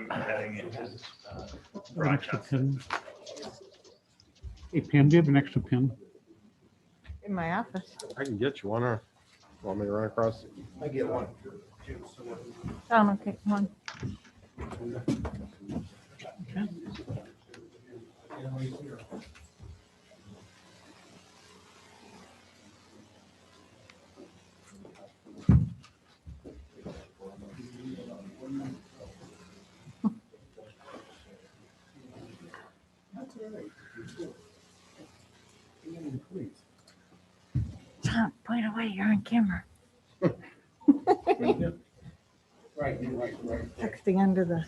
I'm heading into An extra broadcast. pen. Hey, pen, do you have an extra pen? In my office. I can get you one, or want me to run across? I get one. Tom, okay, come on. Tom, point away, you're on camera. Right. Texting under the.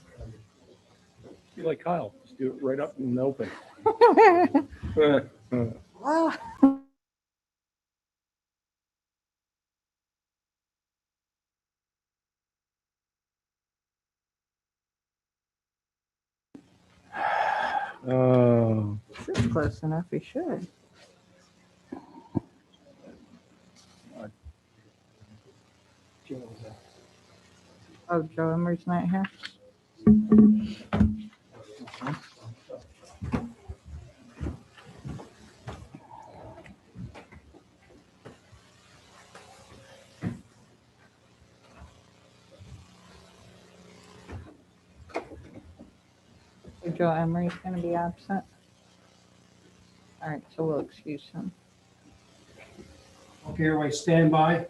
Be like Kyle, just do it right up in the open. Wow. Oh, This is close enough, he should. Oh, Joe Emery's not here? So Joe Emery's gonna be absent? All right, so we'll excuse him. Okay, everybody stand by.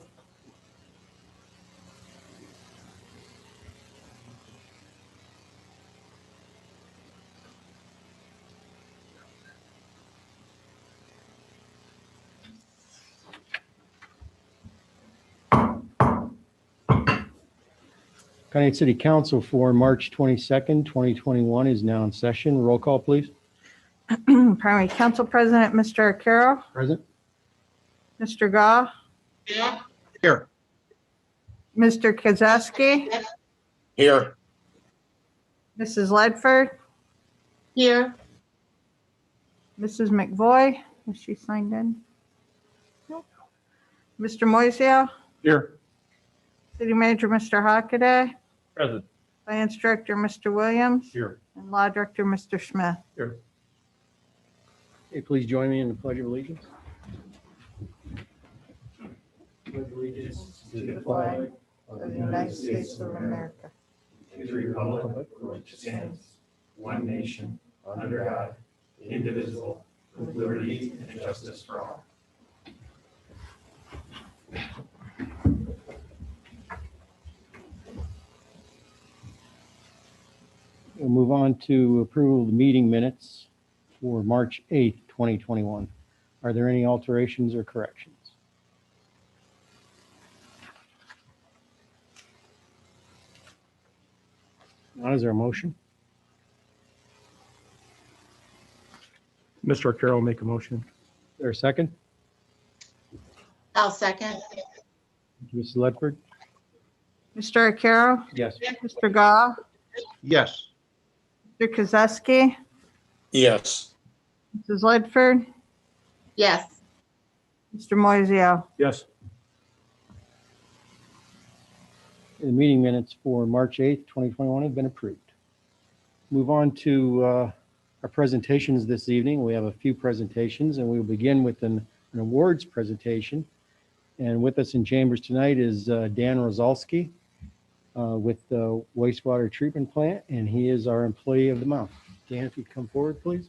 Conneaut City Council for March 22nd, 2021 is now in session. Roll call, please. Primary Council President, Mr. Arcaro, Present. Mr. Gah, Here. Mr. Kozeski, Here. Mrs. Ledford, Here. Mrs. McVoy, is she signed in? Nope. Mr. Moiseo, Here. City Manager, Mr. Hockaday, Present. Finance Director, Mr. Williams, Here. and Law Director, Mr. Smith. Here. Okay, please join me in the Pledge of Allegiance. Pledge allegiance To the flag of the United States of America. to the republic for which it stands, one nation, under God, indivisible, with liberty and justice for all. We'll move on to approval of the meeting minutes for March 8th, 2021. Are there any alterations or corrections? Not, is there a motion? Mr. Carroll, make a motion. Is there a second? I'll second. Mrs. Ledford? Mr. Arcaro, Yes. Mr. Gah, Yes. Mr. Kozeski, Yes. Mrs. Ledford, Yes. Mr. Moiseo. Yes. The meeting minutes for March 8th, 2021 have been approved. Move on to our presentations this evening. We have a few presentations, and we will begin with an awards presentation. And with us in chambers tonight is Dan Rosalski with the wastewater treatment plant, and he is our employee of the month. Dan, if you'd come forward, please.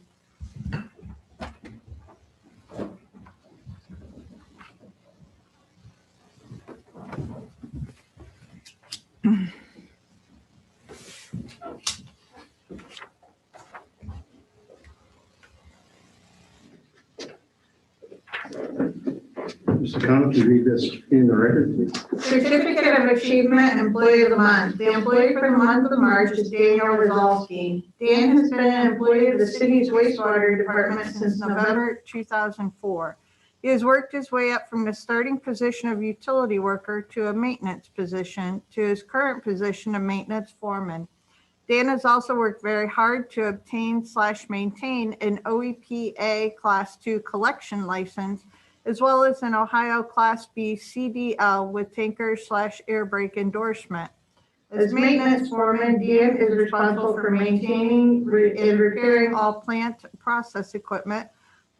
Mr. Connell, can you read this in the record, please? Certificate of Achievement, Employee of the Month. The employee for the month of March is Daniel Rosalski. Dan has been an employee of the city's wastewater department since November 2004. He has worked his way up from the starting position of utility worker to a maintenance position to his current position of maintenance foreman. Dan has also worked very hard to obtain/maintain an OEPA Class II collection license, as well as an Ohio Class B CDL with tanker/air brake endorsement. As maintenance foreman, Dan is responsible for maintaining and repairing all plant process equipment,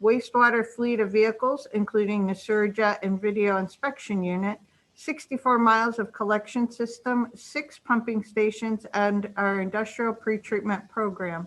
wastewater fleet of vehicles, including the sewer jet and video inspection unit, 64 miles of collection system, 6 pumping stations, and our industrial pretreatment program.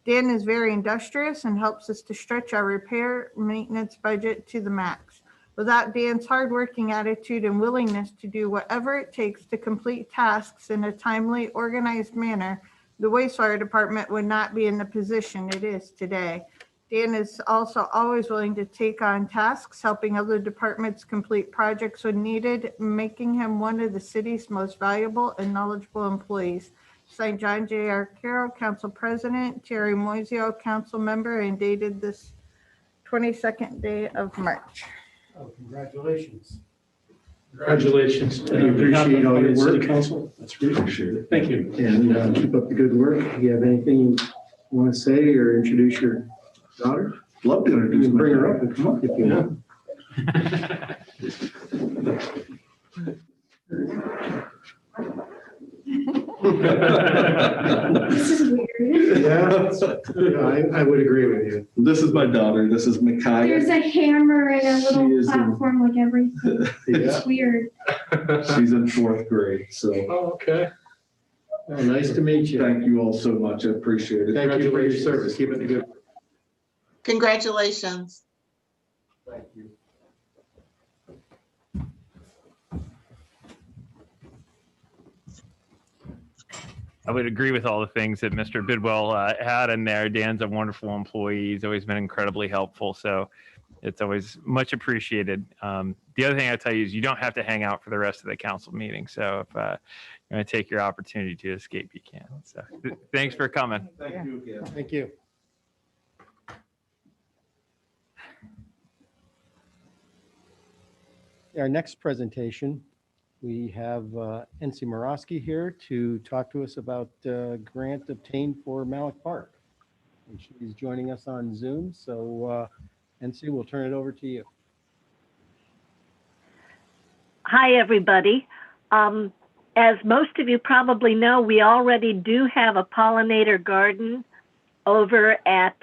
Dan is very industrious and helps us to stretch our repair maintenance budget to the max. Without Dan's hardworking attitude and willingness to do whatever it takes to complete tasks in a timely, organized manner, the wastewater department would not be in the position it is today. Dan is also always willing to take on tasks, helping other departments complete projects when needed, making him one of the city's most valuable and knowledgeable employees. Signed, John J.R. Carroll, Council President, Terry Moiseo, Council Member, and dated this 22nd day of March. Oh, congratulations. Congratulations. We appreciate all your work. City Council. That's really appreciate it. Thank you. And keep up the good work. Do you have anything you want to say or introduce your daughter? Love to introduce. You can bring her up and come up if you want. This is weird. Yeah, I would agree with you. This is my daughter. This is Micaiah. There's a hammer and a She little is in- platform like everything. Yeah. It's weird. She's in 4th grade. So Oh, okay. Well, nice to meet you. thank you all so much. I appreciate it. Thank you for your service. Keep it the good. Congratulations. Thank you. I would agree with all the things that Mr. Bidwell had in there. Dan's a wonderful employee. He's always been incredibly helpful. So it's always much appreciated. The other thing I tell you is you don't have to hang out for the rest of the council meeting. So if you're going to take your opportunity to escape, you can. So thanks for coming. Thank you again. Thank you. Our next presentation, we have NC Morosky here to talk to us about a grant obtained for Malik Park. And she's joining us on Zoom. So NC, we'll turn it over to you. Hi, everybody. As most of you probably know, we already do have a pollinator garden over at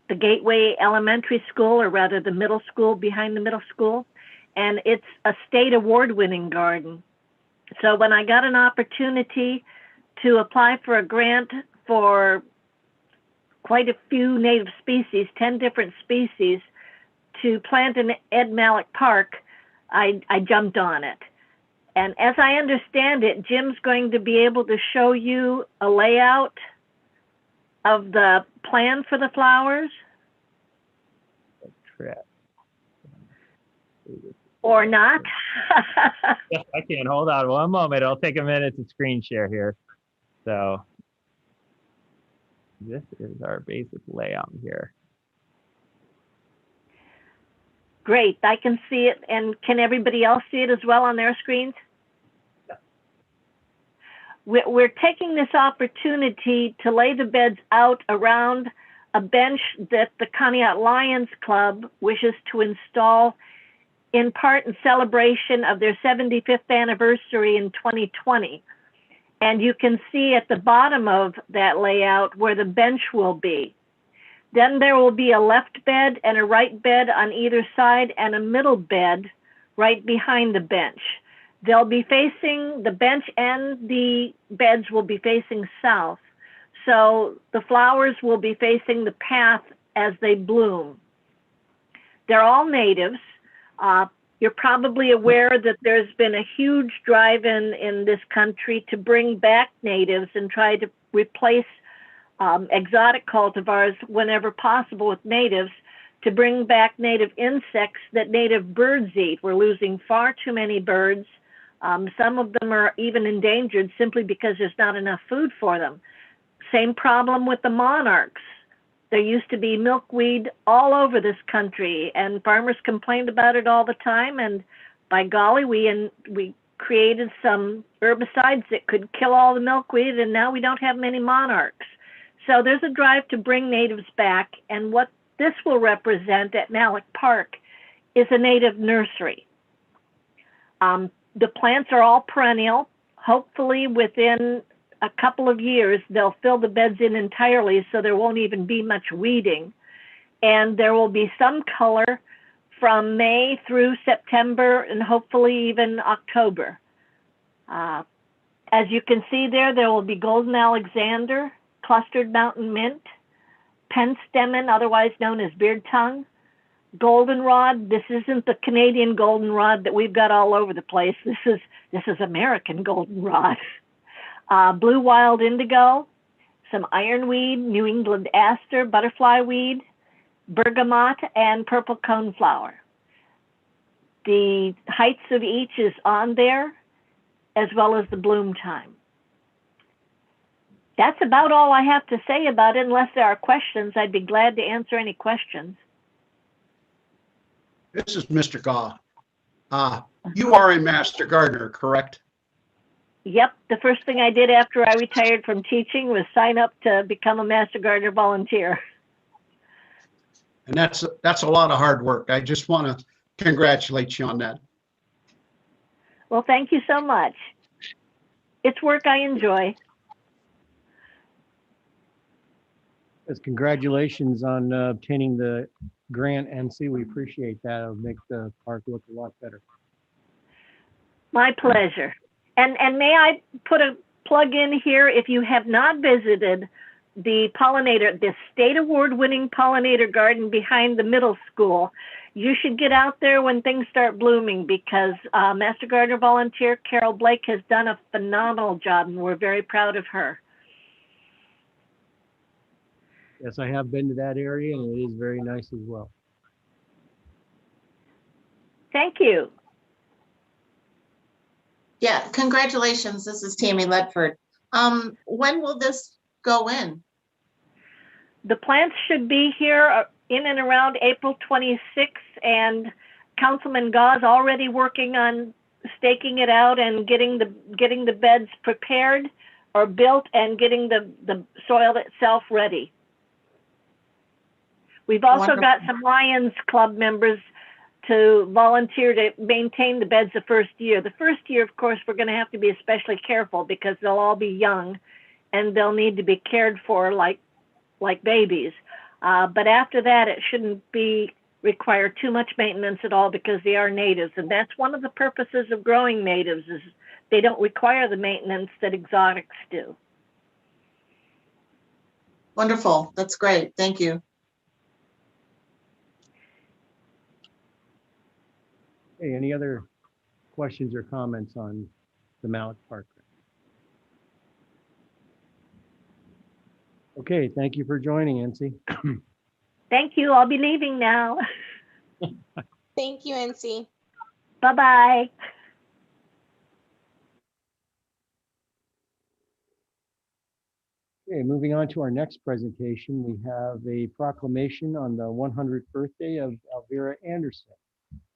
the Gateway Elementary School, or rather the middle school behind the middle school. And it's a state award-winning garden. So when I got an opportunity to apply for a grant for quite a few native species, 10 different species, to plant in Ed Malik Park, I jumped on it. And as I understand it, Jim's going to be able to show you a layout of the plan for the flowers. Or not. Yes, I can. Hold on one moment. It'll take a minute to screen share here. So this is our basic layout here. Great. I can see it. And can everybody else see it as well on their screens? We're taking this opportunity to lay the beds out around a bench that the Conneaut Lions Club wishes to install in part in celebration of their 75th anniversary in 2020. And you can see at the bottom of that layout where the bench will be. Then there will be a left bed and a right bed on either side and a middle bed right behind the bench. They'll be facing, the bench and the beds will be facing south. So the flowers will be facing the path as they bloom. They're all natives. You're probably aware that there's been a huge drive in this country to bring back natives and try to replace exotic cultivars whenever possible with natives, to bring back native insects that native birds eat. We're losing far too many birds. Some of them are even endangered simply because there's not enough food for them. Same problem with the monarchs. There used to be milkweed all over this country, and farmers complained about it all the time. And by golly, we created some herbicides that could kill all the milkweed, and now we don't have many monarchs. So there's a drive to bring natives back, and what this will represent at Malik Park is a native nursery. The plants are all perennial, hopefully within a couple of years, they'll fill the beds in entirely, so there won't even be much weeding. And there will be some color from May through September and hopefully even October. As you can see there will be Golden Alexander, Clustered Mountain Mint, Penstemon, otherwise known as Beard Tongue, Goldenrod. This isn't the Canadian goldenrod that we've got all over the place. This is American goldenrod. Blue Wild Indigo, some ironweed, New England aster, butterfly weed, bergamot, and purple coneflower. The heights of each is on there, as well as the bloom time. That's about all I have to say about it. Unless there are questions, I'd be glad to answer any questions. This is Mr. Gaw. You are a master gardener, correct? Yep, the first thing I did after I retired from teaching was sign up to become a Master Gardener volunteer. And that's a lot of hard work. I just want to congratulate you on that. Well, thank you so much. It's work I enjoy. Yes, congratulations on obtaining the grant, NC. We appreciate that. It'll make the park look a lot better. My pleasure. And may I put a plug in here? If you have not visited the pollinator, the state award-winning pollinator garden behind the middle school, you should get out there when things start blooming, because Master Gardener volunteer Carol Blake has done a phenomenal job, and we're very proud of her. Yes, I have been to that area, and it is very nice as well. Thank you. Yeah, congratulations. This is Tammy Ledford. When will this go in? The plants should be here in and around April 26th, and Councilman Gau's already working on staking it out and getting the beds prepared or built and getting the soil itself ready. We've also got some Lions Club members to volunteer to maintain the beds the first year. The first year, of course, we're going to have to be especially careful because they'll all be young and they'll need to be cared for like babies. But after that, it shouldn't require too much maintenance at all because they are natives. And that's one of the purposes of growing natives, is they don't require the maintenance that exotics do. Wonderful. That's great. Thank you. Hey, any other questions or comments on the Mallett Park? Okay, thank you for joining, NC. Thank you. I'll be leaving now. Thank you, NC. Bye-bye. Okay, moving on to our next presentation, we have a proclamation on the 100th birthday of Alvera Anderson.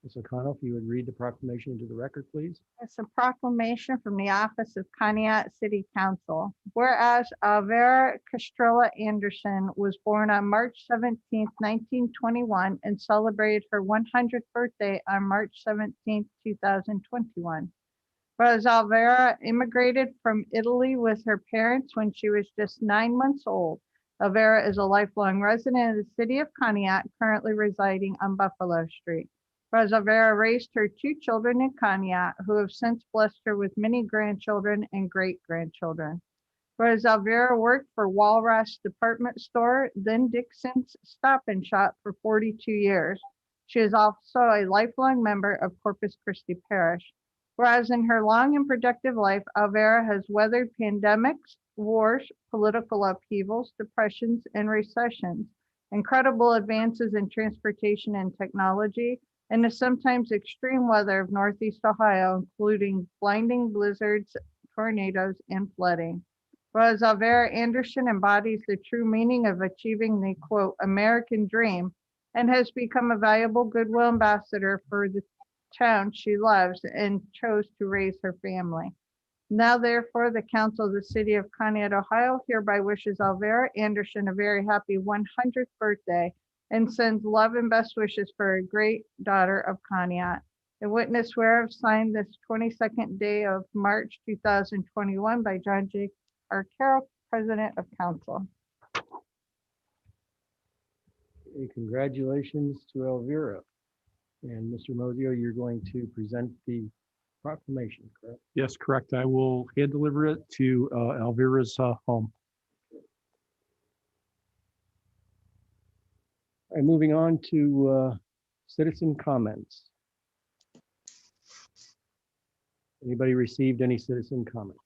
Ms. O'Connell, if you would read the proclamation into the record, please. It's a proclamation from the office of Conneaut City Council. Whereas Alvera Castrella Anderson was born on March 17th, 1921 and celebrated her 100th birthday on March 17th, 2021. Whereas Alvera immigrated from Italy with her parents when she was just 9 months old. Alvera is a lifelong resident of the city of Conneaut, currently residing on Buffalo Street. Whereas Alvera raised her 2 children in Conneaut, who have since blessed her with many grandchildren and great-grandchildren. Whereas Alvera worked for Walras Department Store, then Dixon's Stop and Shop for 42 years. She is also a lifelong member of Corpus Christi Parish. Whereas in her long and productive life, Alvera has weathered pandemics, wars, political upheavals, depressions, and recessions, incredible advances in transportation and technology, and the sometimes extreme weather of Northeast Ohio, including blinding blizzards, tornadoes, and flooding. Whereas Alvera Anderson embodies the true meaning of achieving the, quote, American dream, and has become a valuable goodwill ambassador for the town she loves and chose to raise her family. Now, therefore, the Council of the City of Conneaut, Ohio hereby wishes Alvera Anderson a very happy 100th birthday and sends love and best wishes for a great daughter of Conneaut. The witness whereof signed this 22nd day of March 2021 by John J. Arcaro, President of Council. Okay, congratulations to Elvira. And Mr. Mozio, you're going to present the proclamation, correct? Yes, correct. I will hand deliver it to Elvira's home. All right, moving on to citizen comments. Anybody received any citizen comments?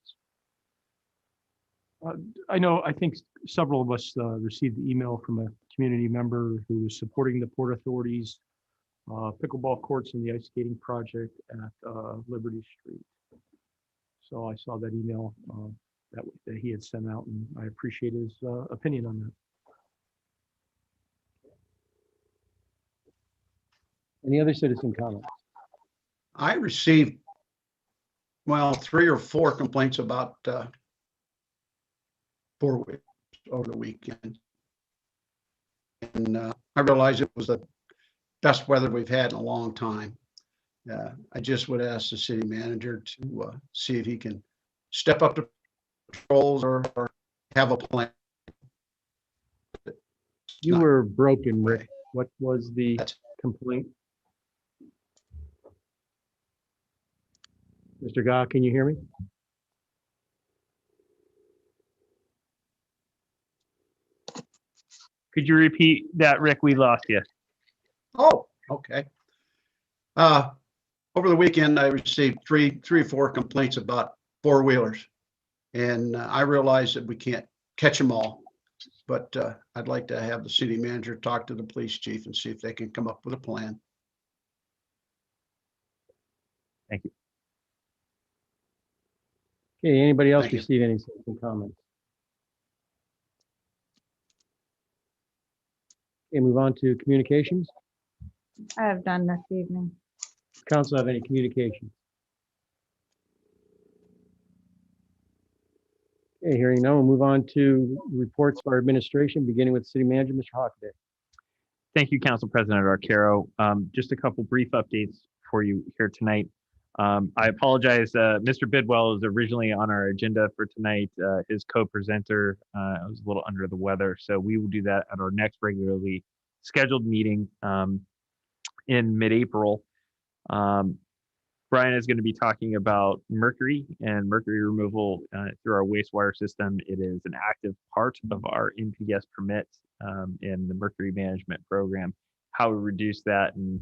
I think several of us received the email from a community member who was supporting the Port Authority's pickleball courts and the ice skating project at Liberty Street. So I saw that email that he had sent out, and I appreciate his opinion on that. Any other citizen comments? I received, well, 3 or 4 complaints about 4 weeks over the weekend. And I realized it was the best weather we've had in a long time. I just would ask the city manager to see if he can step up to patrols or have a plan. You were broken, Rick. What was the complaint? Mr. Gah, can you hear me? Could you repeat that, Rick? We lost you. Oh, okay. Over the weekend, I received three or 4 complaints about 4-wheelers. And I realize that we can't catch them all, but I'd like to have the city manager talk to the police chief and see if they can come up with a plan. Thank you. Okay, anybody else Thank you. receive any citizen comments? Okay, move on to communications. I have done this evening. Council have any communications? Okay, hearing none, we'll move on to reports for our administration, beginning with city manager, Mr. Hockaday. Thank you, Council President Arcaro. Just a couple brief updates for you here tonight. I apologize. Mr. Bidwell is originally on our agenda for tonight. His co-presenter was a little under the weather, so we will do that at our next regularly scheduled meeting in mid-April. Brian is going to be talking about mercury and mercury removal through our wastewater system. It is an active part of our NPS permit in the mercury management program, how we reduce that. And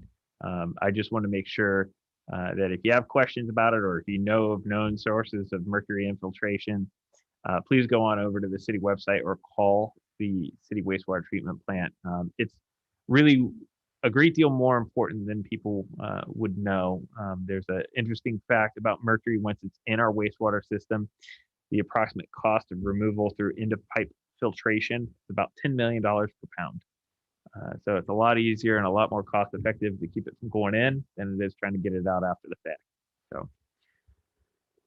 I just want to make sure that if you have questions about it, or if you know of known sources of mercury infiltration, please go on over to the city website or call the city wastewater treatment plant. It's really a great deal more important than people would know. There's an interesting fact about mercury. Once it's in our wastewater system, the approximate cost of removal through end-of-pipe filtration is about $10 million per pound. So it's a lot easier and a lot more cost effective to keep it from going in than it is trying to get it out after the fact. So,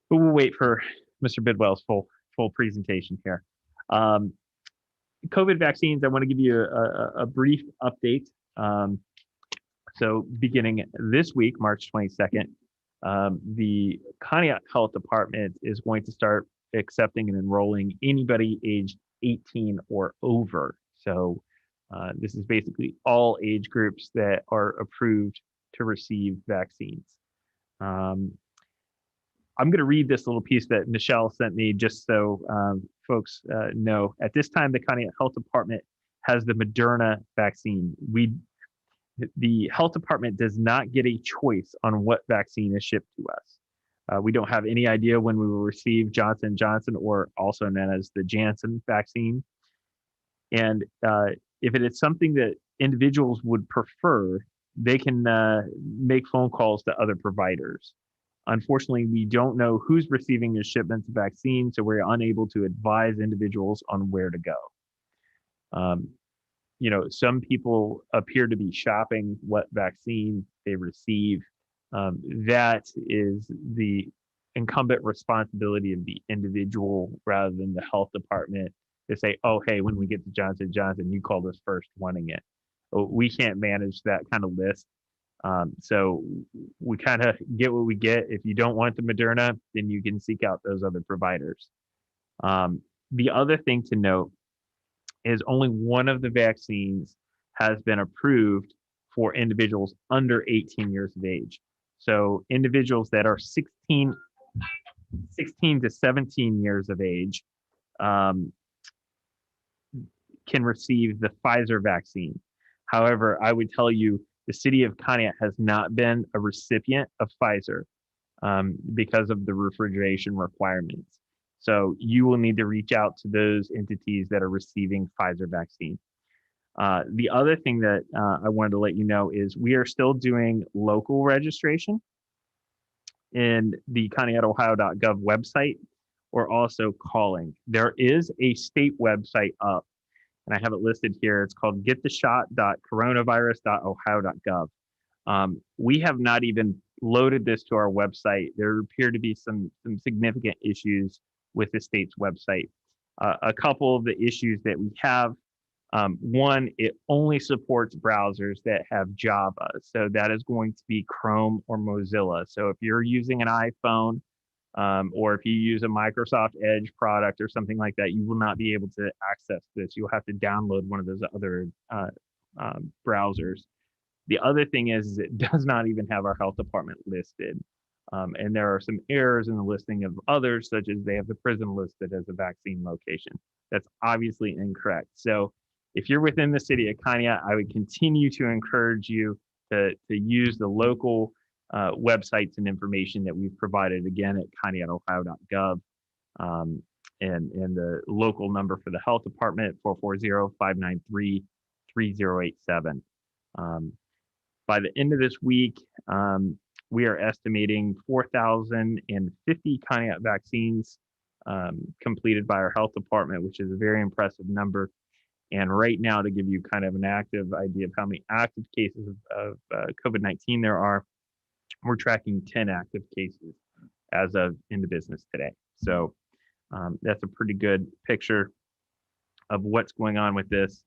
but we'll wait for Mr. Bidwell's full presentation here. COVID vaccines, I want to give you a brief update. So beginning this week, March 22nd, the Conneaut Health Department is going to start accepting and enrolling anybody aged 18 or over. So this is basically all age groups that are approved to receive vaccines. I'm going to read this little piece that Michelle sent me just so folks know. At this time, the Conneaut Health Department has the Moderna vaccine. The health department does not get a choice on what vaccine is shipped to us. We don't have any idea when we will receive Johnson & Johnson, or also known as the Janssen vaccine. And if it is something that individuals would prefer, they can make phone calls to other providers. Unfortunately, we don't know who's receiving the shipments of vaccine, so we're unable to advise individuals on where to go. You know, some people appear to be shopping what vaccine they receive. That is the incumbent responsibility of the individual rather than the health department to say, oh, hey, when we get to Johnson & Johnson, you called us first wanting it. We can't manage that kind of list. So we kind of get what we get. If you don't want the Moderna, then you can seek out those other providers. The other thing to note is only one of the vaccines has been approved for individuals under 18 years of age. So individuals that are 16 to 17 years of age can receive the Pfizer vaccine. However, I would tell you the city of Conneaut has not been a recipient of Pfizer because of the refrigeration requirements. So you will need to reach out to those entities that are receiving Pfizer vaccine. The other thing that I wanted to let you know is we are still doing local registration in the ConneautOhio.gov website, or also calling. There is a state website up, and I have it listed here. It's called gettheshot.coronavirus.ohio.gov. We have not even loaded this to our website. There appear to be some significant issues with the state's website. A couple of the issues that we have, one, it only supports browsers that have Java. So that is going to be Chrome or Mozilla. So if you're using an iPhone, or if you use a Microsoft Edge product or something like that, you will not be able to access this. You'll have to download one of those other browsers. The other thing is it does not even have our health department listed. And there are some errors in the listing of others, such as they have the prison listed as a vaccine location. That's obviously incorrect. So if you're within the city of Conneaut, I would continue to encourage you to use the local websites and information that we've provided, again, at ConneautOhio.gov, and the local number for the health department, 440-593-3087. By the end of this week, we are estimating 4,050 Conneaut vaccines completed by our health department, which is a very impressive number. And right now, to give you kind of an active idea of how many active cases of COVID-19 there are, we're tracking 10 active cases as of into business today. So that's a pretty good picture of what's going on with this.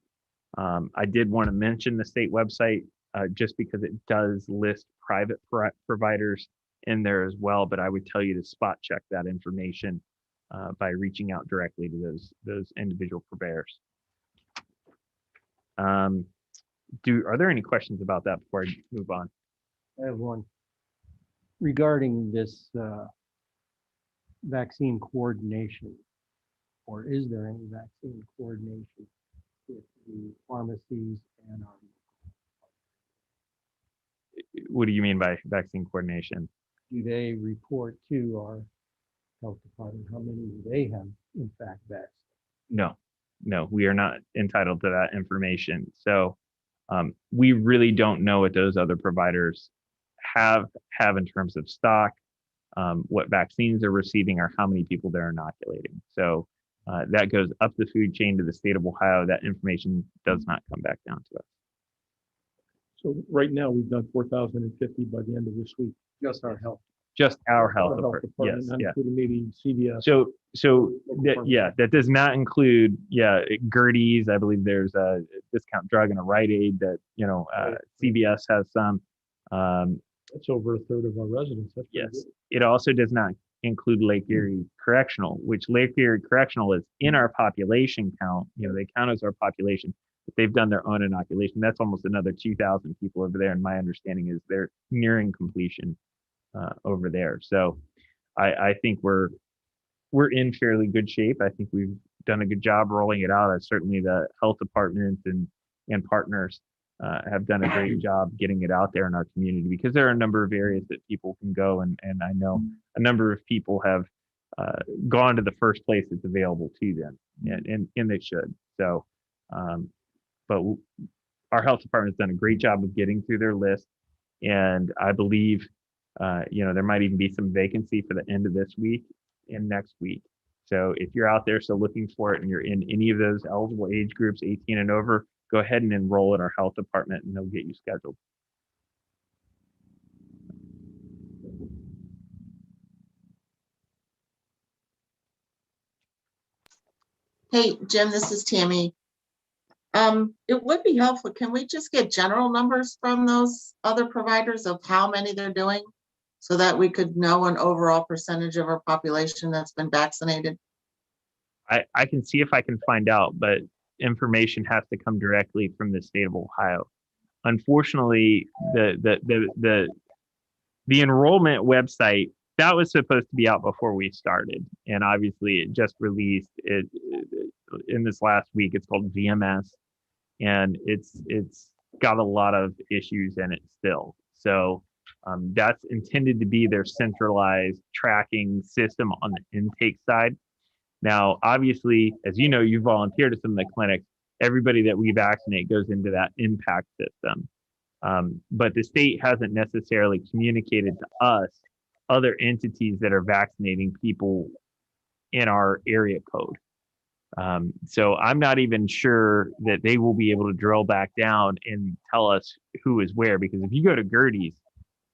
I did want to mention the state website just because it does list private providers in there as well, but I would tell you to spot check that information by reaching out directly to those individual purveyors. Are there any questions about that before I move on? I have one regarding this vaccine coordination, or is there any vaccine coordination with the pharmacies and our? What do you mean by vaccine coordination? Do they report to our health department how many they have in fact vaccinated? No, we are not entitled to that information. So we really don't know what those other providers have in terms of stock, what vaccines they're receiving, or how many people they're inoculating. So that goes up the food chain to the state of Ohio. That information does not come back down to us. So right now, we've done 4,050 by the end of this week. Just our health. Just our health department, yes, not yeah. including maybe CVS. So that does not include, Gertie's. I believe there's a discount drug and a Rite Aid that, CVS has some. That's over a third of our residents. That's pretty Yes, good. it also does not include Lake Erie Correctional, which Lake Erie Correctional is in our population count. They count as our population, but they've done their own inoculation. That's almost another 2,000 people over there. And my understanding is they're nearing completion over there. So I think we're in fairly good shape. I think we've done a good job rolling it out. Certainly the health department and partners have done a great job getting it out there in our community, because there are a number of areas that people can go. And I know a number of people have gone to the first place that's available to them, and they should. So, but our health department has done a great job of getting through their list. And I believe, there might even be some vacancy for the end of this week and next week. So if you're out there still looking for it and you're in any of those eligible age groups, 18 and over, go ahead and enroll in our health department and they'll get you scheduled. Hey, Jim, this is Tammy. It would be helpful. Can we just get general numbers from those other providers of how many they're doing? So that we could know an overall percentage of our population that's been vaccinated? I can see if I can find out, but information has to come directly from the state of Ohio. Unfortunately, the enrollment website that was supposed to be out before we started, and obviously it just released it in this last week. It's called VMS, and it's got a lot of issues in it still. So that's intended to be their centralized tracking system on the intake side. Now, obviously, as you know, you volunteer to some of the clinics. Everybody that we vaccinate goes into that impact system. But the state hasn't necessarily communicated to us other entities that are vaccinating people in our area code. So I'm not even sure that they will be able to drill back down and tell us who is where, because if you go to Gertie's,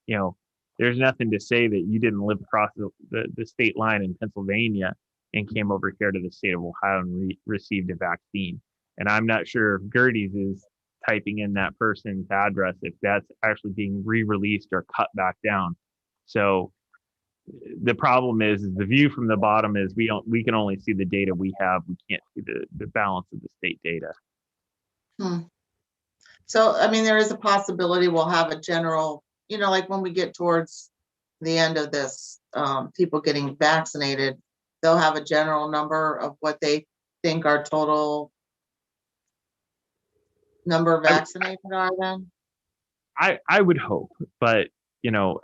you know, there's nothing to say that you didn't live across the state line in Pennsylvania and came over here to the state of Ohio and received a vaccine. And I'm not sure if Gertie's is typing in that person's address, if that's actually being re-released or cut back down. So the problem is the view from the bottom is we can only see the data we have. We can't see the balance of the state data. So, I mean, there is a possibility we'll have a general, you know, like when we get towards the end of this, people getting vaccinated, they'll have a general number of what they think our total number of vaccinated are then? I would hope, but you know,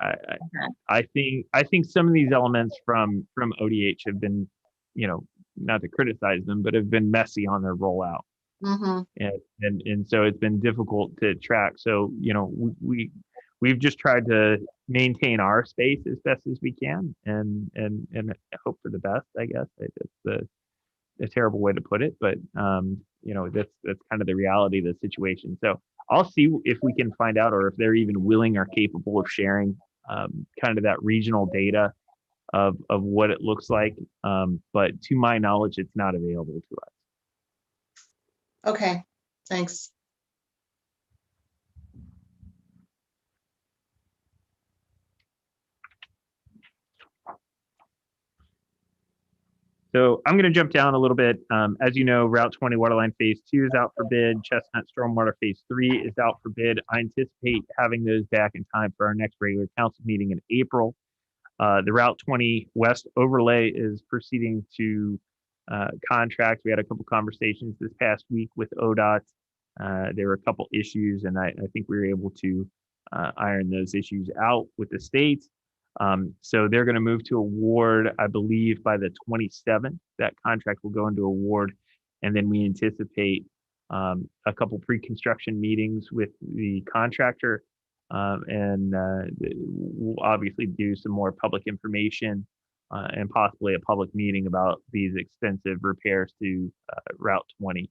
I think some of these elements from ODH have been, you know, not to criticize them, but have been messy on their rollout. And so it's been difficult to track. So, you know, we've just tried to maintain our space as best as we can and hope for the best, I guess. It's a terrible way to put it, but you know, that's kind of the reality of the situation. So I'll see if we can find out, or if they're even willing or capable of sharing kind of that regional data of what it looks like. But to my knowledge, it's not available to us. Okay, thanks. So I'm going to jump down a little bit. As you know, Route 20 Waterline Phase 2 is out for bid. Chestnut Stormwater Phase 3 is out for bid. I anticipate having those back in time for our next regular council meeting in April. The Route 20 West overlay is proceeding to contract. We had a couple conversations this past week with ODOT. There were a couple issues, and I think we were able to iron those issues out with the state. So they're going to move to award, I believe, by the 27th. That contract will go into award, and then we anticipate a couple pre-construction meetings with the contractor, and we'll obviously do some more public information and possibly a public meeting about these extensive repairs to Route 20.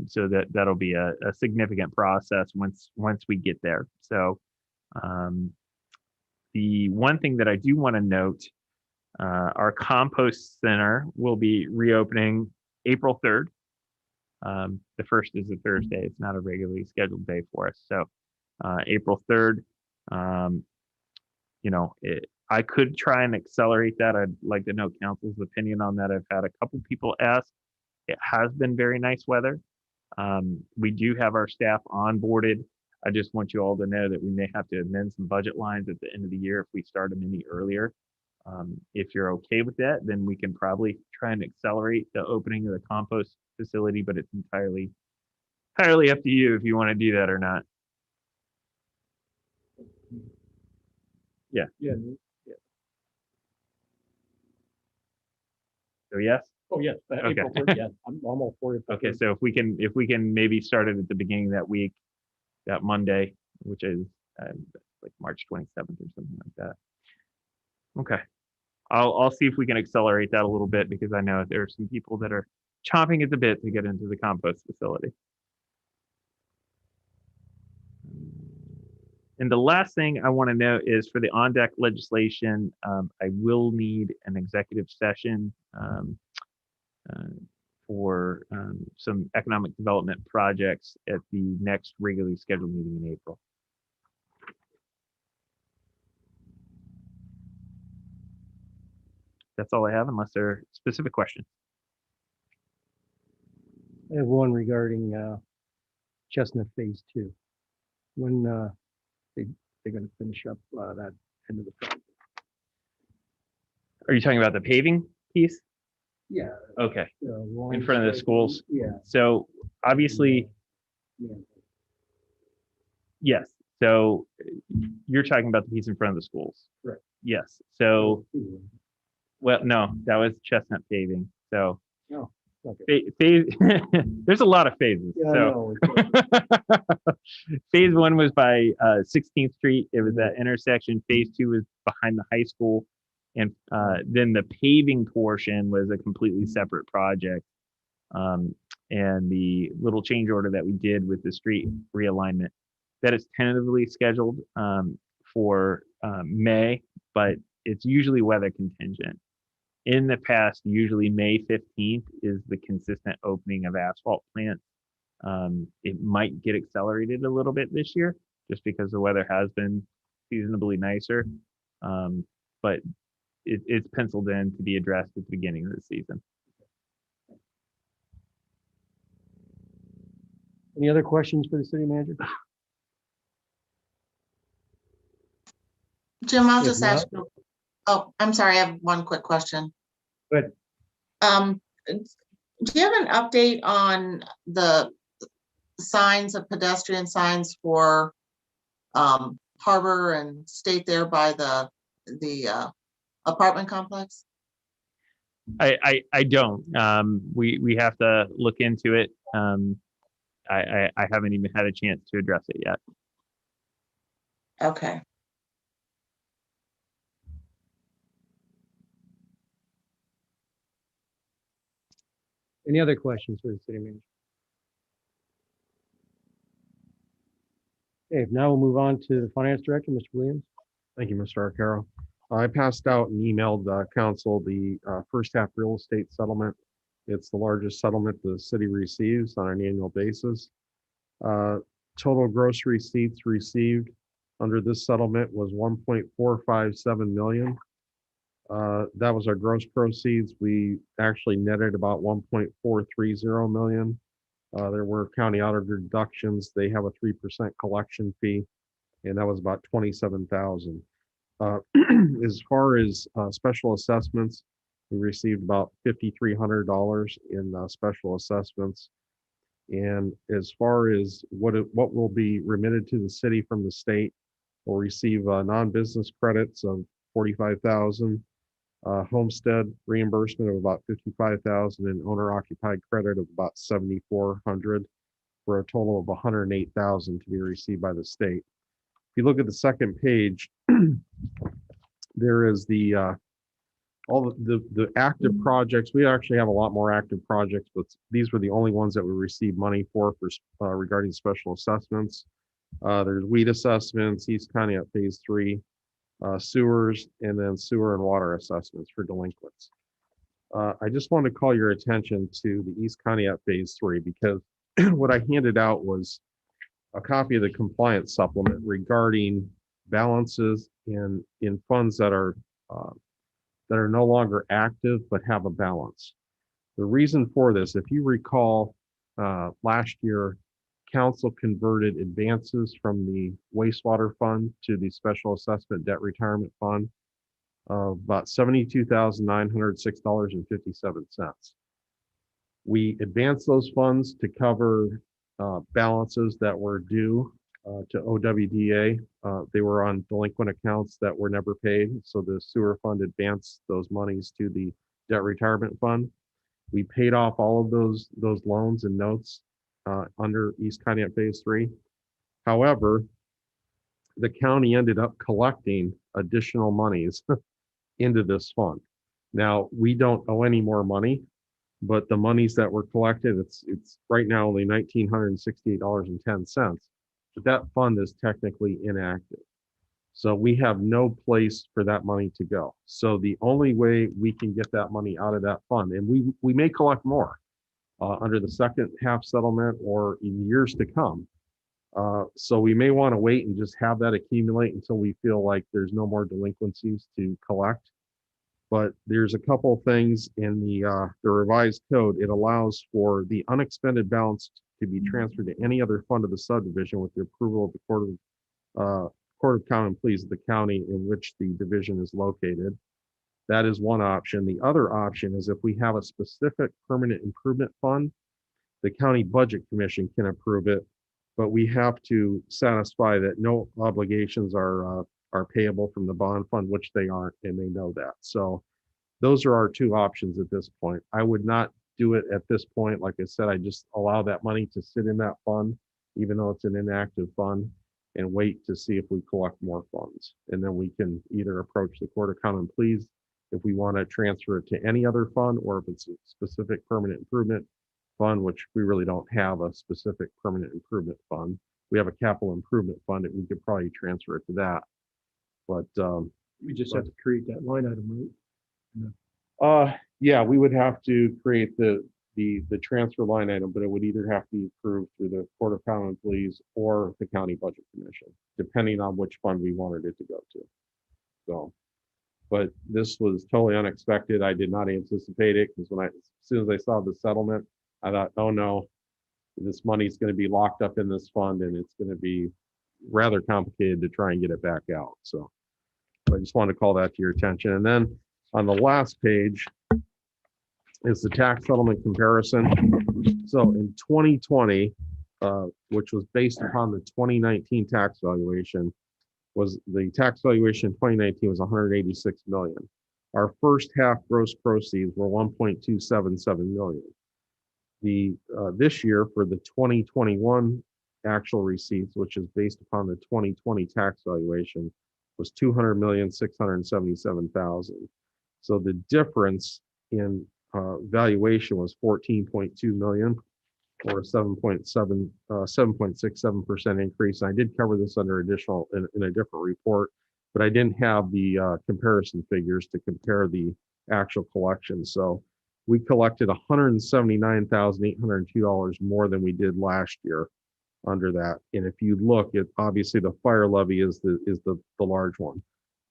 So that'll be a significant process once we get there. So. The one thing that I do want to note, our compost center will be reopening April 3rd. The 1st is a Thursday. It's not a regularly scheduled day for us. So April 3rd, you know, I could try and accelerate that. I'd like to know council's opinion on that. I've had a couple people ask. It has been very nice weather. We do have our staff onboarded. I just want you all to know that we may have to amend some budget lines at the end of the year if we start them any earlier. If you're okay with that, then we can probably try and accelerate the opening of the compost facility, but it's entirely up to you if you want to do that or not. Yeah. So yes? Oh, yes. Okay. April 3rd, yeah. I'm all for it. Okay, so if we can maybe start it at the beginning of that week, that Monday, which is like March 27th or something like that. Okay. I'll see if we can accelerate that a little bit, because I know there are some people that are chomping at the bit to get into the compost facility. And the last thing I want to note is for the on-deck legislation, I will need an executive session for some economic development projects at the next regularly scheduled meeting in April. That's all I have, unless there are specific questions. I have one regarding Chestnut Phase 2. When they're going to finish up that end of the project. Are you talking about the paving piece? Yeah. Okay, In in front of the schools. Yeah. So obviously, yes. So you're talking about the piece in front of the schools. Right. Yes. So, well, no, that was Chestnut paving. So No. Okay. phase, there's a lot of phases. Yeah, So I know. phase 1 was by 16th Street. It was that intersection. Phase 2 was behind the high school. And then the paving portion was a completely separate project. And the little change order that we did with the street realignment, that is tentatively scheduled for May, but it's usually weather contingent. In the past, usually May 15th is the consistent opening of asphalt plants. It might get accelerated a little bit this year, just because the weather has been seasonably nicer. But it's penciled in to be addressed at the beginning of the season. Any other questions for the city manager? Jim, I'll If just ask you. Oh, I'm sorry, I have one quick question. Good. Do you have an update on the signs of pedestrian signs for Harbor and State there by the apartment complex? I don't. We have to look into it. I haven't even had a chance to address it yet. Okay. Any other questions for the city manager? Okay, now we'll move on to the finance director, Mr. Williams. Thank you, Mr. Arcaro. I passed out and emailed council the first half real estate settlement. It's the largest settlement the city receives on an annual basis. Total gross receipts received under this settlement was 1.457 million. That was our gross proceeds. We actually netted about 1.430 million. There were county auditor deductions. They have a 3% collection fee, and that was about 27,000. As far as special assessments, we received about $5,300 in special assessments. And as far as what will be remitted to the city from the state, we'll receive non-business credits of 45,000, homestead reimbursement of about 55,000, and owner-occupied credit of about 7,400, for a total of 108,000 to be received by the state. If you look at the second page, there is the all the active projects. We actually have a lot more active projects, but these were the only ones that we received money for regarding special assessments. There's weed assessments, East County at phase 3, sewers, and then sewer and water assessments for delinquents. I just want to call your attention to the East County at phase 3, because what I handed out was a copy of the compliance supplement regarding balances in funds that are no longer active but have a balance. The reason for this, if you recall, last year, council converted advances from the wastewater fund to the special assessment debt retirement fund of about $72,906.57. We advanced those funds to cover balances that were due to OWDA. They were on delinquent accounts that were never paid. So the sewer fund advanced those monies to the debt retirement fund. We paid off all of those loans and notes under East County at phase 3. However, the county ended up collecting additional monies into this fund. Now, we don't owe any more money, but the monies that were collected, it's right now only $1,968.10. But that fund is technically inactive. So we have no place for that money to go. So the only way we can get that money out of that fund, and we may collect more, under the second half settlement or in years to come. So we may want to wait and just have that accumulate until we feel like there's no more delinquencies to collect. But there's a couple things in the revised code. It allows for the unexpended balance to be transferred to any other fund of the subdivision with the approval of the Court of Common Pleas of the county in which the division is located. That is one option. The other option is if we have a specific permanent improvement fund, the county budget commission can approve it, but we have to satisfy that no obligations are payable from the bond fund, which they aren't, and they know that. So those are our two options at this point. I would not do it at this point. Like I said, I just allow that money to sit in that fund, even though it's an inactive fund, and wait to see if we collect more funds. And then we can either approach the Court of Common Pleas if we want to transfer it to any other fund, or if it's a specific permanent improvement fund, which we really don't have a specific permanent improvement fund. We have a capital improvement fund, and we could probably transfer it to that. But We just have to create that line item, right? yeah, we would have to create the transfer line item, but it would either have to be approved through the Court of Common Pleas or the County Budget Commission, depending on which fund we wanted it to go to. So, but this was totally unexpected. I did not anticipate it, because as soon as I saw the settlement, I thought, oh no, this money is going to be locked up in this fund, and it's going to be rather complicated to try and get it back out. So I just wanted to call that to your attention. And then on the last page is the tax settlement comparison. So in 2020, which was based upon the 2019 tax valuation, was the tax valuation in 2019 was 186 million. Our first half gross proceeds were 1.277 million. This year for the 2021 actual receipts, which is based upon the 2020 tax valuation, was 200,677,000. So the difference in valuation was 14.2 million, or a 7.67% increase. And I did cover this under additional in a different report, but I didn't have the comparison figures to compare the actual collection. So we collected $179,802 more than we did last year under that. And if you look at, obviously the fire levy is the large one.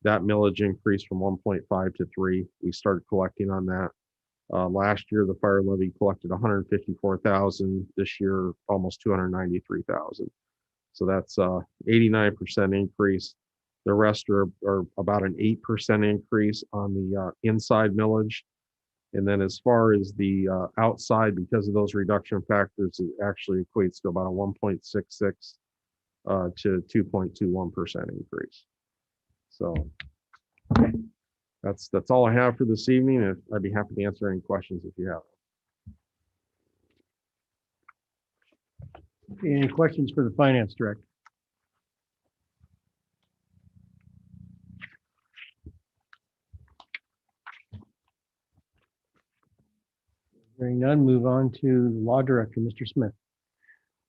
That millage increased from 1.5 to 3. We started collecting on that. Last year, the fire levy collected 154,000. This year, almost 293,000. So that's 89% increase. The rest are about an 8% increase on the inside millage. And then as far as the outside, because of those reduction factors, it actually equates to about a 1.66 to 2.21% increase. So that's all I have for this evening. And I'd be happy to answer any questions if you have. Any questions for the finance director? Hearing none, move on to the law director, Mr. Smith.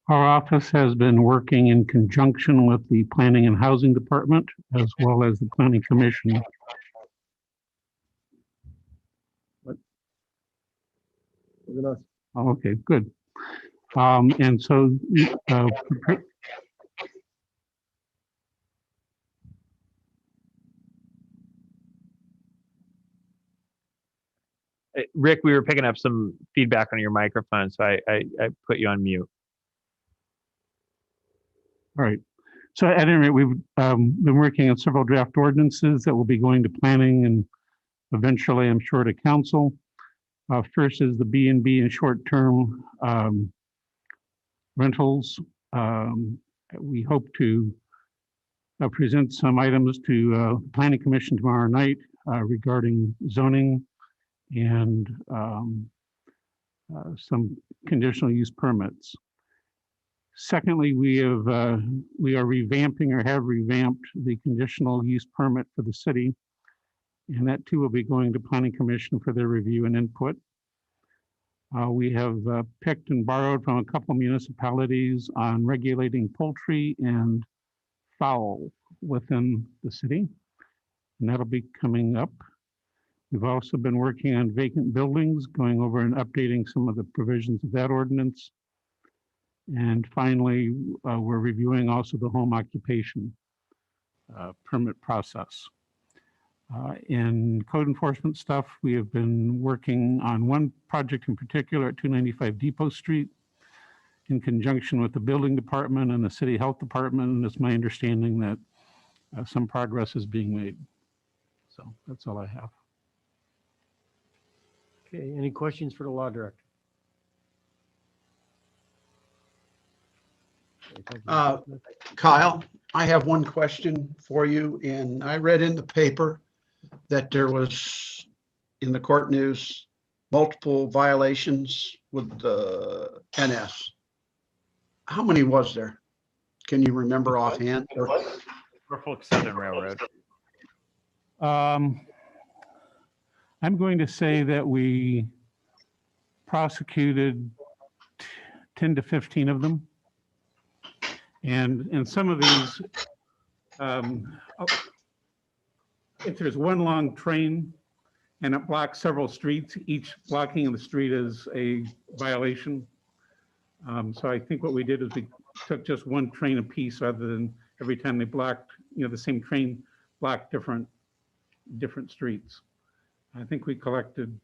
Our office has been working in conjunction with the Planning and Housing Department as well as the Planning Commission. Oh, okay, good. And so Rick, we were picking up some feedback on your microphone, so I put you on mute. all right. So at any rate, we've been working on several draft ordinances that will be going to planning and eventually, I'm sure, to council. First is the B&B and short-term rentals. We hope to present some items to the Planning Commission tomorrow night regarding zoning and some conditional use permits. Secondly, we are revamping or have revamped the conditional use permit for the city. And that too will be going to Planning Commission for their review and input. We have picked and borrowed from a couple municipalities on regulating poultry and fowl within the city. And that'll be coming up. We've also been working on vacant buildings, going over and updating some of the provisions of that ordinance. And finally, we're reviewing also the home occupation permit process. In code enforcement stuff, we have been working on one project in particular at 295 Depot Street in conjunction with the building department and the city health department. And it's my understanding that some progress is being made. So that's all I have. Okay, any questions for the law director? Kyle, I have one question for you, and I read in the paper that there was, in the court news, multiple violations with the NS. How many was there? Can you remember offhand? Norfolk Southern Railroad. I'm going to say that we prosecuted 10 to 15 of them. And some of these, if there's one long train and it blocks several streets, each blocking of the street is a violation. So I think what we did is we took just one train apiece rather than every time they blocked, the same train blocked different streets. I think we collected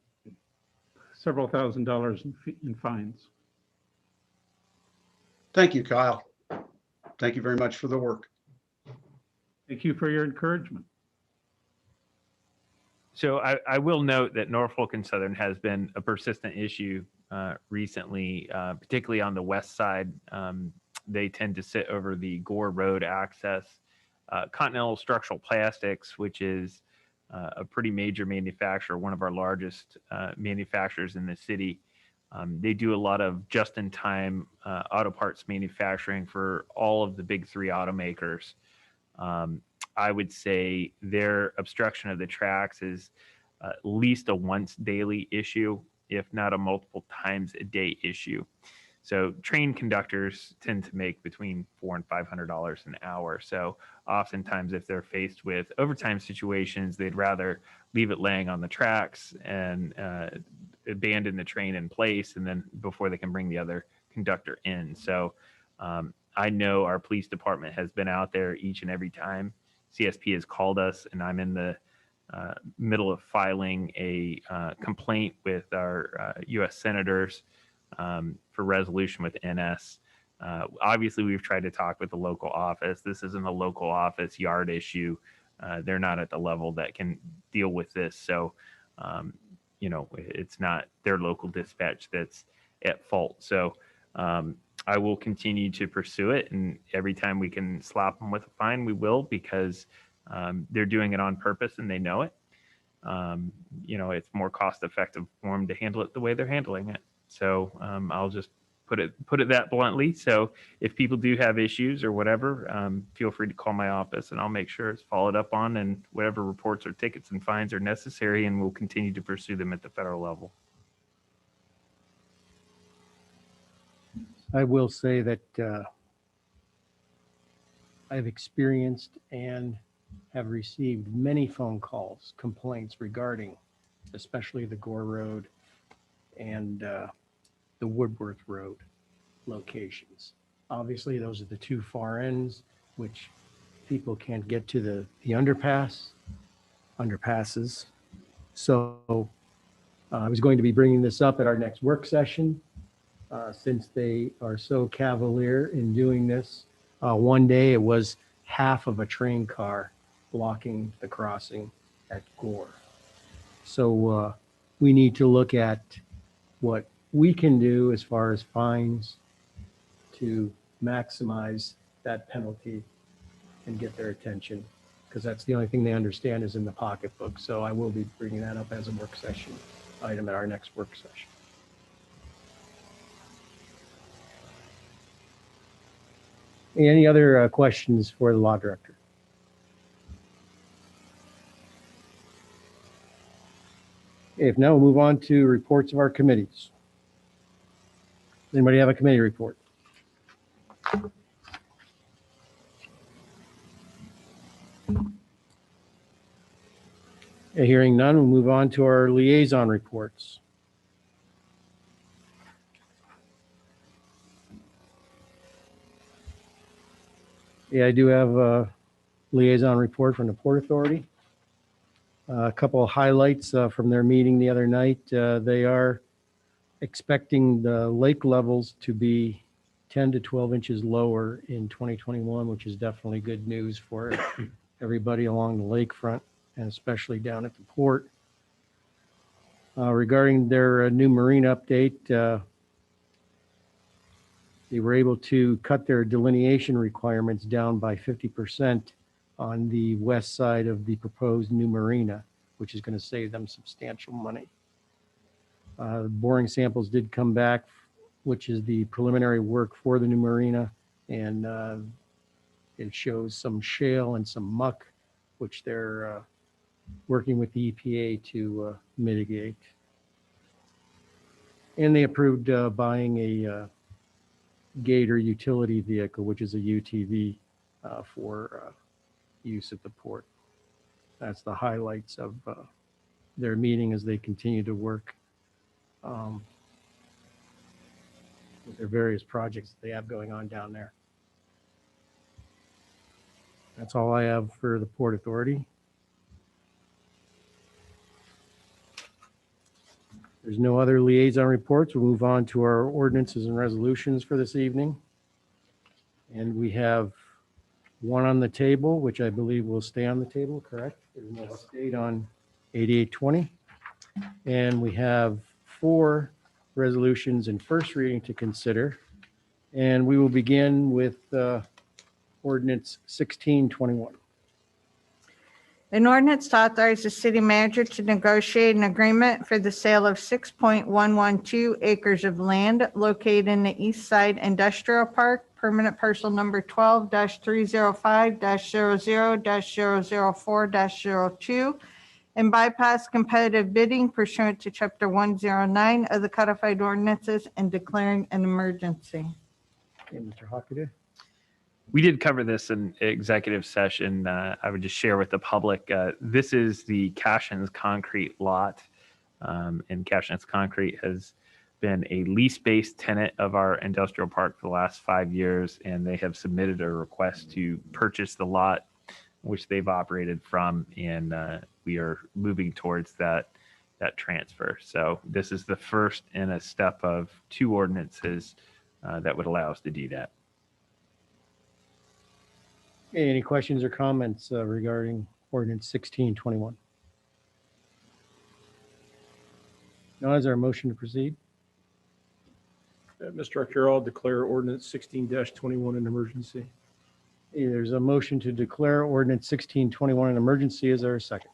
several $1,000s in fines. Thank you, Kyle. Thank you very much for the work. Thank you for your encouragement. So I will note that Norfolk and Southern has been a persistent issue recently, particularly on the west side. They tend to sit over the Gore Road access. Continental Structural Plastics, which is a pretty major manufacturer, one of our largest manufacturers in the city. They do a lot of just-in-time auto parts manufacturing for all of the big three automakers. I would say their obstruction of the tracks is at least a once daily issue, if not a multiple times a day issue. So train conductors tend to make between $400 and $500 an hour. So oftentimes if they're faced with overtime situations, they'd rather leave it laying on the tracks and abandon the train in place, and then before they can bring the other conductor in. So I know our police department has been out there each and every time CSP has called us, and I'm in the middle of filing a complaint with our U.S. senators for resolution with NS. Obviously, we've tried to talk with the local office. This isn't a local office yard issue. They're not at the level that can deal with this. So, it's not their local dispatch that's at fault. So I will continue to pursue it. And every time we can slap them with a fine, we will, because they're doing it on purpose and they know it. It's more cost effective for them to handle it the way they're handling it. So I'll just put it that bluntly. So if people do have issues or whatever, feel free to call my office and I'll make sure it's followed up on, and whatever reports or tickets and fines are necessary, and we'll continue to pursue them at the federal level. I will say that I've experienced and have received many phone calls, complaints regarding especially the Gore Road and the Woodworth Road locations. Obviously, those are the two far ends, which people can't get to the underpasses. So I was going to be bringing this up at our next work session. Since they are so cavalier in doing this, one day it was half of a train car blocking the crossing at Gore. So we need to look at what we can do as far as fines to maximize that penalty and get their attention, because that's the only thing they understand is in the pocketbook. So I will be bringing that up as a work session item at our next work session. Any other questions for the law director? If no, we'll move on to reports of our committees. Does anybody have a committee report? Hearing none, we'll move on to our liaison reports. Yeah, I do have a liaison report from the Port Authority. A couple of highlights from their meeting the other night. They are expecting the lake levels to be 10 to 12 inches lower in 2021, which is definitely good news for everybody along the lakefront and especially down at the port. Regarding their new marine update, they were able to cut their delineation requirements down by 50% on the west side of the proposed new marina, which is going to save them substantial money. Boring samples did come back, which is the preliminary work for the new marina, and it shows some shale and some muck, which they're working with the EPA to mitigate. And they approved buying a Gator utility vehicle, which is a UTV for use at the port. That's the highlights of their meeting as they continue to work with their various projects that they have going on down there. That's all I have for the Port Authority. There's no other liaison reports. We'll move on to our ordinances and resolutions for this evening. And we have one on the table, which I believe will stay on the table, correct? There's no update on 8820. And we have 4 resolutions in first reading to consider. And we will begin with ordinance 1621. An ordinance to authorize the city manager to negotiate an agreement for the sale of 6.112 acres of land located in the East Side Industrial Park, permanent parcel number 12-305-00-004-02, and bypass competitive bidding pursuant to Chapter 109 of the Codified Ordinances and declaring an emergency. Okay, Mr. Hockaday. We did cover this in executive session. I would just share with the public, this is the Cashins Concrete lot. And Cashins Concrete has been a lease-based tenant of our industrial park for the last 5 years, and they have submitted a request to purchase the lot, which they've operated from, and we are moving towards that transfer. So this is the first in a step of 2 ordinances that would allow us to do that. Any questions or comments regarding ordinance 1621? Now, is there a motion to proceed? Mr. Arcaro, I'll declare ordinance 16-21 an emergency. Okay, there's a motion to declare ordinance 1621 an emergency. Is there a second?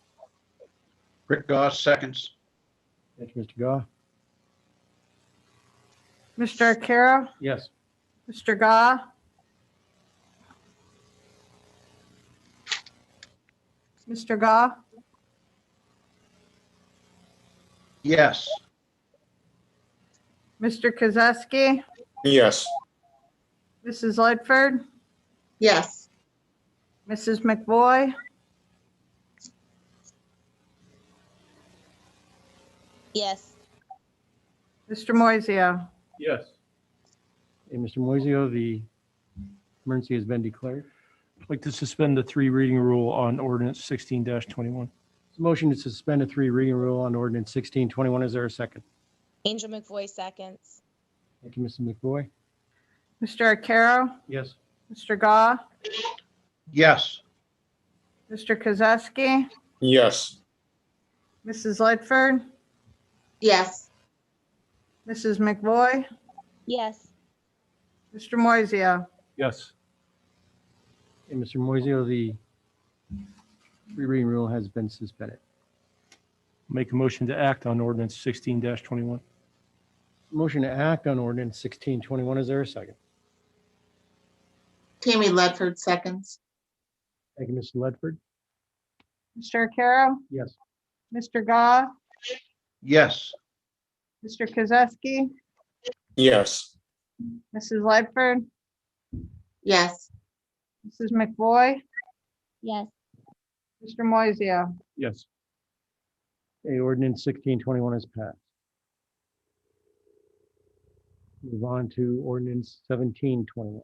Rick Goss seconds. Thank you, Mr. Goff. Mr. Arcaro? Yes. Mr. Goff? Mr. Goff? Yes. Mr. Kozowski? Yes. Mrs. Ledford? Yes. Mrs. McVoy? Yes. Mr. Moiseo? Yes. Hey, Mr. Moiseo, the emergency has been declared. I'd like to suspend the 3 reading rule on ordinance 16-21. Motion to suspend a 3 reading rule on ordinance 1621. Is there a second? Angel McVoy seconds. Thank you, Mrs. McVoy. Mr. Arcaro? Yes. Mr. Goff? Yes. Mr. Kozowski? Yes. Mrs. Ledford? Yes. Mrs. McVoy? Yes. Mr. Moiseo? Yes. Hey, Mr. Moiseo, the 3 reading rule has been suspended. Make a motion to act on ordinance 16-21. Motion to act on ordinance 1621. Is there a second? Tammy Ledford seconds. Thank you, Mr. Ledford. Mr. Arcaro? Yes. Mr. Goff? Yes. Mr. Kozowski? Yes. Mrs. Ledford? Yes. Mrs. McVoy? Yes. Mr. Moiseo? Yes. Okay, ordinance 1621 is passed. Move on to ordinance 1721.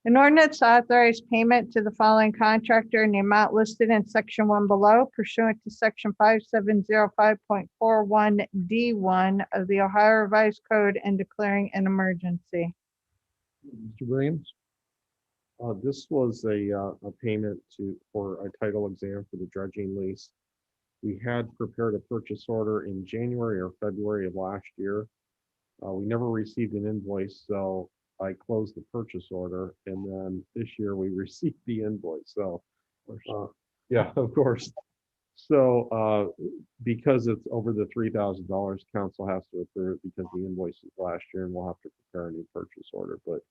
An ordinance to authorize payment to the following contractor in the amount listed in section 1 below pursuant to section 5705.41D1 of the Ohio Revised Code and declaring an emergency. Mr. Williams? This was a payment for a title exam for the dredging lease. We had prepared a purchase order in January or February of last year. We never received an invoice, so I closed the purchase order, and then this year we received the invoice, so. Yeah, of course. So, because it's over the $3,000, council has to approve it because the invoice is last year, and we'll have to prepare a new purchase order, but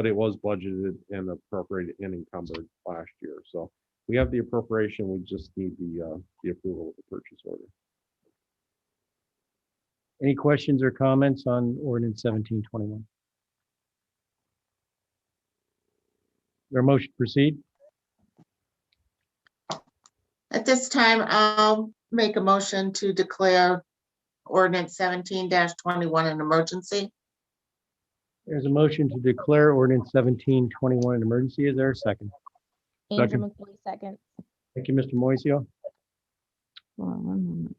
it was budgeted and appropriated and encumbered last year, so we have the appropriation, we just need the approval of the purchase order. Any questions or comments on ordinance 1721? There a motion to proceed? At this time, I'll make a motion to declare ordinance 17-21 an emergency. There's a motion to declare ordinance 1721 an emergency. Is there a second? Angel Second. McVoy seconds. Thank you, Mr. Moiseo. Hold on one moment.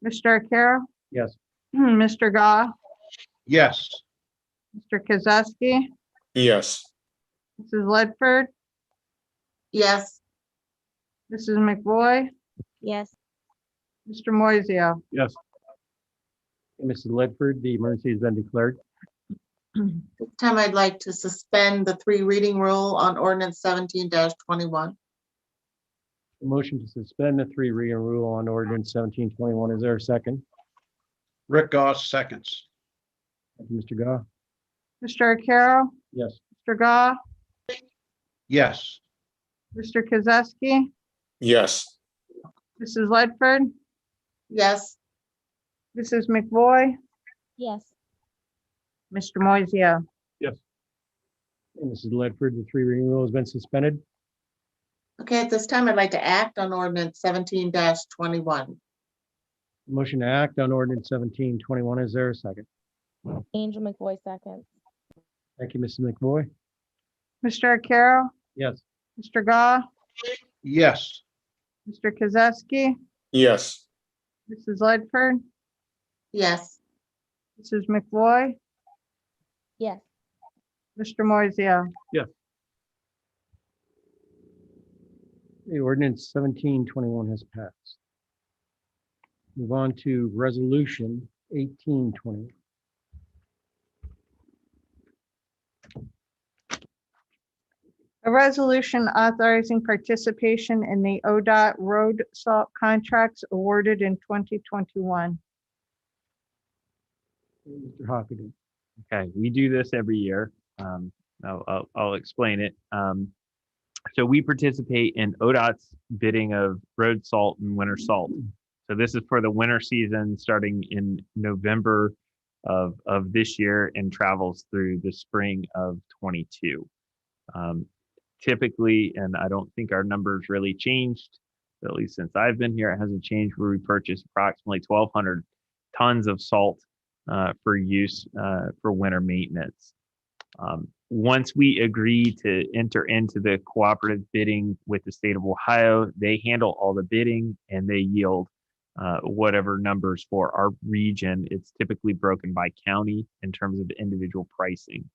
Mr. Arcaro? Yes. Mr. Goff? Yes. Mr. Kozowski? Yes. Mrs. Ledford? Yes. Mrs. McVoy? Yes. Mr. Moiseo? Yes. Mrs. Ledford, the emergency has been declared. This time I'd like to suspend the 3 reading rule on ordinance 17-21. A motion to suspend the 3 reading rule on ordinance 1721. Is there a second? Rick Goss seconds. Thank you, Mr. Goff. Mr. Arcaro? Yes. Mr. Goff? Yes. Mr. Kozowski? Yes. Mrs. Ledford? Yes. Mrs. McVoy? Yes. Mr. Moiseo? Yes. And Mrs. Ledford, the 3 reading rule has been suspended. Okay, at this time, I'd like to act on ordinance 17-21. Motion to act on ordinance 1721. Is there a second? Angel McVoy seconds. Thank you, Mrs. McVoy. Mr. Arcaro? Yes. Mr. Goff? Yes. Mr. Kozowski? Yes. Mrs. Ledford? Yes. Mrs. McVoy? Yes. Mr. Moiseo? Yes. The ordinance 1721 has passed. Move on to resolution 1821. A resolution authorizing participation in the ODOT road salt contracts awarded in 2021. Mr. Hockaday. Okay, we do this every year. I'll explain it. So we participate in ODOT's bidding of road salt and winter salt. So this is for the winter season starting in November of this year and travels through the spring of 22. Typically, and I don't think our numbers really changed, at least since I've been here, it hasn't changed, where we purchase approximately 1,200 tons of salt for use for winter maintenance. Once we agree to enter into the cooperative bidding with the state of Ohio, they handle all the bidding and they yield whatever numbers for our region. It's typically broken by county in terms of individual pricing.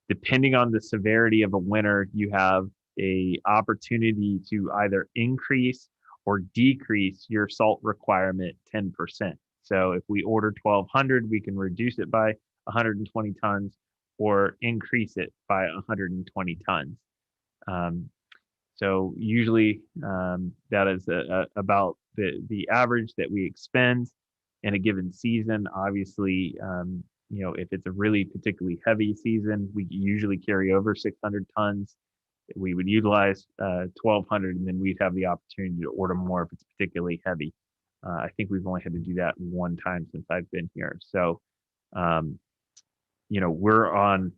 Depending on the severity of a winter, you have a opportunity to either increase or decrease your salt requirement 10%. So if we order 1,200, we can reduce it by 120 tons or increase it by 120 tons. So usually that is about the average that we expend in a given season. Obviously, if it's a really particularly heavy season, we usually carry over 600 tons. We would utilize 1,200, and then we'd have the opportunity to order more if it's particularly heavy. I think we've only had to do that one time since I've been here. So, we're on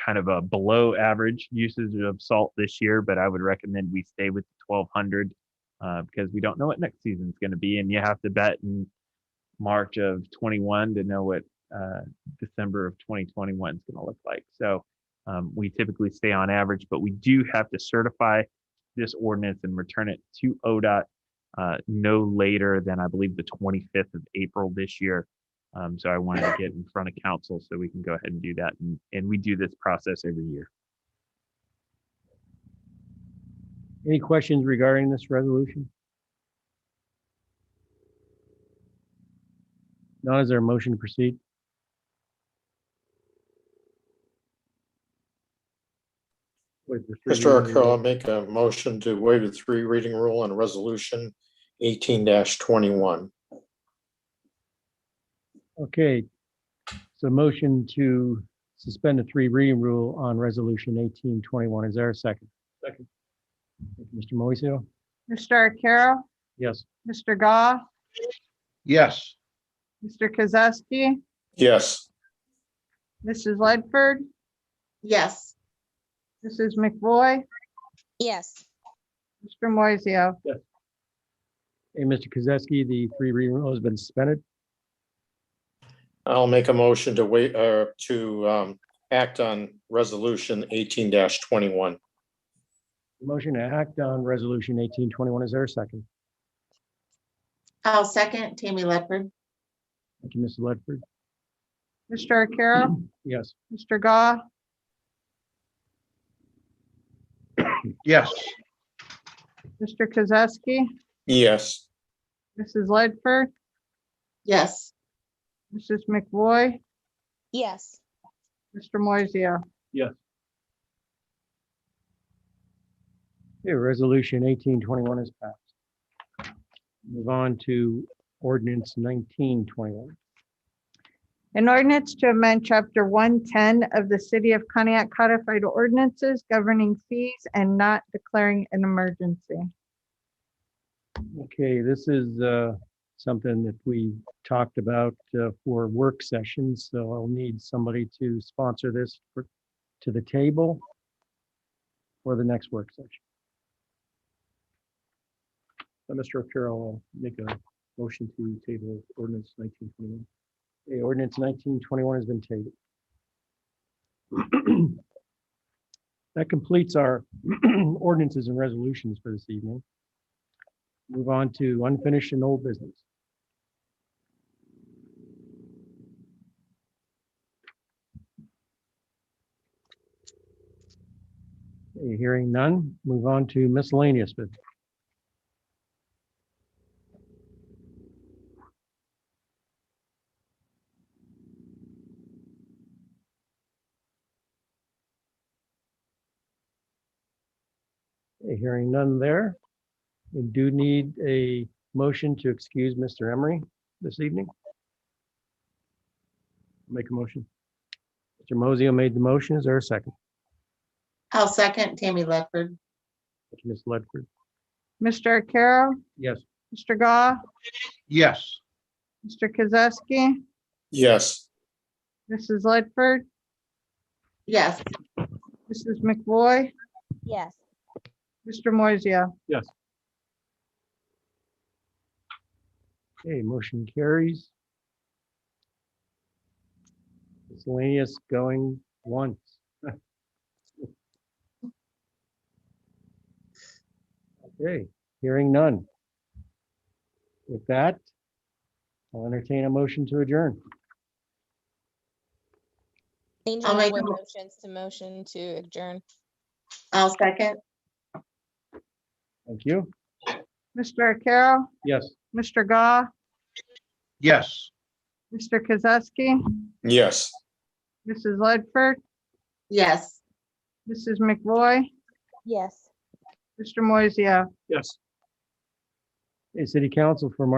kind of a below average usage of salt this year, but I would recommend we stay with the 1,200 because we don't know what next season's going to be, and you have to bet in March of 21 to know what December of 2021 is going to look like. So we typically stay on average, but we do have to certify this ordinance and return it to ODOT no later than, I believe, the 25th of April this year. So I wanted to get in front of council so we can go ahead and do that. And we do this process every year. Any questions regarding this resolution? Now, is there a motion to proceed? Mr. Arcaro, I'll make a motion to waive the 3 reading rule on resolution 18-21. Okay, so motion to suspend the 3 reading rule on resolution 1821. Is there a second? Second. Thank you, Mr. Moiseo? Mr. Arcaro? Yes. Mr. Goff? Yes. Mr. Kozowski? Yes. Mrs. Ledford? Yes. Mrs. McVoy? Yes. Mr. Moiseo? Hey, Mr. Kozowski, the 3 reading rule has been suspended. I'll make a motion to wait, to act on resolution 18-21. Motion to act on resolution 1821. Is there a second? I'll second Tammy Ledford. Thank you, Mrs. Ledford. Mr. Arcaro? Yes. Mr. Goff? Yes. Mr. Kozowski? Yes. Mrs. Ledford? Yes. Mrs. McVoy? Yes. Mr. Moiseo? Yes. Okay, resolution 1821 is passed. Move on to ordinance 1921. An ordinance to amend chapter 110 of the City of Pontiac Codified Ordinances governing fees and not declaring an emergency. Okay, this is something that we talked about for work sessions, so I'll need somebody to sponsor this to the table for the next work session. Mr. Arcaro, I'll make a motion to table ordinance 1921. Okay, ordinance 1921 has been tabled. That completes our ordinances and resolutions for this evening. Move on to unfinished and old business. Okay, hearing none, move on to miscellaneous business. Okay, hearing none there. We do need a motion to excuse Mr. Emery this evening. Make a motion. Mr. Moiseo made the motion. Is there a second? I'll second Tammy Ledford. Thank you, Ms. Ledford. Mr. Arcaro? Yes. Mr. Goff? Yes. Mr. Kozowski? Yes. Mrs. Ledford? Yes. Mrs. McVoy? Yes. Mr. Moiseo? Yes. Okay, motion carries. Miscellaneous going once. Okay, hearing none. With that, I'll entertain a motion to adjourn. Angel I'll make McVoy a mo- motions to motion to adjourn. I'll second. Thank you. Mr. Arcaro? Yes. Mr. Goff? Yes. Mr. Kozowski? Yes. Mrs. Ledford? Yes. Mrs. McVoy? Yes. Mr. Moiseo? Yes. Hey, City Council for March